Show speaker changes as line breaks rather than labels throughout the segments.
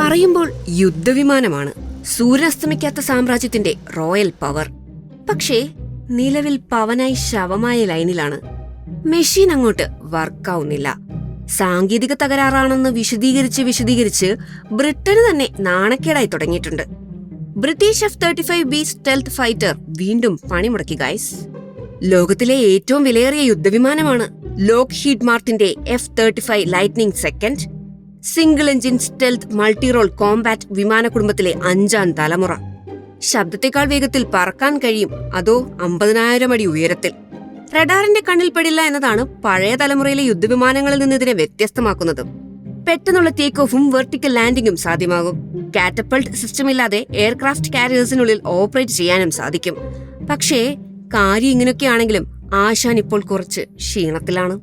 പറയുമ്പോൾ യുദ്ധവിമാനമാണ്, സൂര്യനസ്തമിക്കാത്ത സാമ്രാജ്യത്തിന്റെ royal power. പക്ഷേ നിലവിൽ പവനായി ശവമായ ലൈനിലാണ്. മെഷീൻ അങ്ങോട്ട് വർക്കാവുന്നില്ല. സാങ്കേതിക തകരാറാണെന്ന് വിശദീകരിച്ച് ബ്രിട്ടന് തന്നെ നാണക്കേടായി തുടങ്ങിയിട്ടുണ്ട്. ബ്രിട്ടീഷ് F-35B സ്റ്റെൽത്ത് ഫൈറ്റർ വീണ്ടും പണിമുടക്കി ഗൈസ്. ലോകത്തിലെ ഏറ്റവും വിലയേറിയ യുദ്ധവിമാനമാണ് ലോക്ഹീഡ് മാർട്ടിന്റെ F-35 lightning second. Single engine stealth multirole combat വിമാന കുടുംബത്തിലെ 5ാം തലമുറ. ശബ്ദത്തെക്കാൾ വേഗത്തിൽ പറക്കാൻ കഴിയും, അതോ 50,000 അടി ഉയരത്തിൽ. റഡാറിന്റെ കണ്ണിൽപ്പെടില്ല എന്നതാണ് പഴയ തലമുറയിലെ യുദ്ധവിമാനങ്ങളിൽ നിന്ന് ഇതിനെ വ്യത്യസ്തമാക്കുന്നത്. പെട്ടെന്നുള്ള ടേക്ക് ഓഫും വെർട്ടിക്കൽ ലാൻഡിംഗും സാധ്യമാകും. കാറ്റപ്പൾട്ട് സിസ്റ്റം ഇല്ലാതെ എയർക്രാഫ്റ്റ് കാരിയേഴ്സിനുള്ളിൽ ഓപ്പറേറ്റ് ചെയ്യാനും സാധിക്കും. പക്ഷേ കാര്യം ഇങ്ങനെയൊക്കെയാണെങ്കിലും ആശാൻ ഇപ്പോൾ കുറച്ച് ക്ഷീണത്തിലാണ്.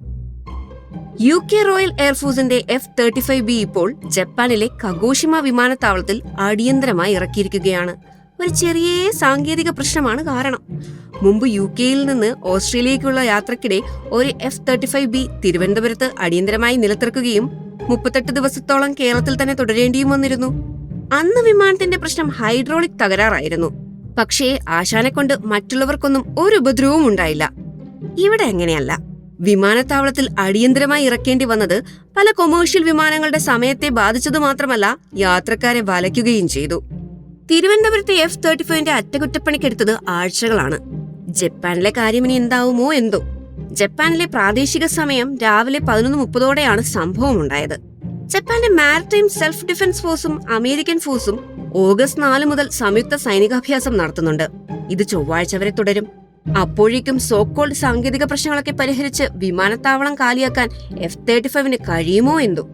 UK റോയൽ എയർഫോഴ്സിന്റെ F-35B ഇപ്പോൾ ജപ്പാനിലെ കഗോഷിമ വിമാനത്താവളത്തിൽ അടിയന്തരമായി ഇറക്കിയിരിക്കുകയാണ്. ഒരു ചെറിയ സാങ്കേതിക പ്രശ്നമാണ് കാരണം. മുമ്പ് UK-യിൽ നിന്ന് ഓസ്ട്രേലിയയ്ക്കുള്ള യാത്രക്കിടെ ഒരു F-35B തിരുവനന്തപുരത്ത് അടിയന്തരമായി നിലത്തിറക്കുകയും 38 ദിവസത്തോളം കേരളത്തിൽ തന്നെ തുടരേണ്ടിയും വന്നിരുന്നു. അന്ന് വിമാനത്തിന്റെ പ്രശ്നം ഹൈഡ്രോളിക് തകരാറായിരുന്നു. പക്ഷേ ആശാനെ കൊണ്ട് മറ്റുള്ളവർക്കൊന്നും ഒരു ഉപദ്രവവും ഉണ്ടായില്ല. ഇവിടെ എങ്ങനെയല്ല. വിമാനത്താവളത്തിൽ അടിയന്തരമായി ഇറക്കേണ്ടി വന്നത് പല കൊമേഴ്ഷ്യൽ വിമാനങ്ങളുടെ സമയത്തെ ബാധിച്ചതു മാത്രമല്ല, യാത്രക്കാരെ വലയ്ക്കുകയും ചെയ്തു. തിരുവനന്തപുരത്തെ F-35ന്റെ അറ്റകുറ്റപ്പണിക്കെടുത്തത് ആഴ്ചകളാണ്. ജപ്പാനിലെ കാര്യമിനി എന്താവുമോ എന്തോ. ജപ്പാനിലെ പ്രാദേശിക സമയം രാവിലെ 11:30ഓടെയാണ് സംഭവം ഉണ്ടായത്. ജപ്പാന്റെ മാരിടൈം സെൽഫ് ഡിഫൻസ് ഫോഴ്സും അമേരിക്കൻ ഫോഴ്സും ഓഗസ്റ്റ് 4 മുതൽ സംയുക്ത സൈനികാഭ്യാസം നടത്തുന്നുണ്ട്. ഇത് ചൊവ്വാഴ്ച വരെ തുടരും. അപ്പോഴേക്കും സോക്കോൾഡ് സാങ്കേതിക പ്രശ്നങ്ങളൊക്കെ പരിഹരിച്ച് വിമാനത്താവളം കാലിയാക്കാൻ F-35ന് കഴിയുമോ എന്തോ.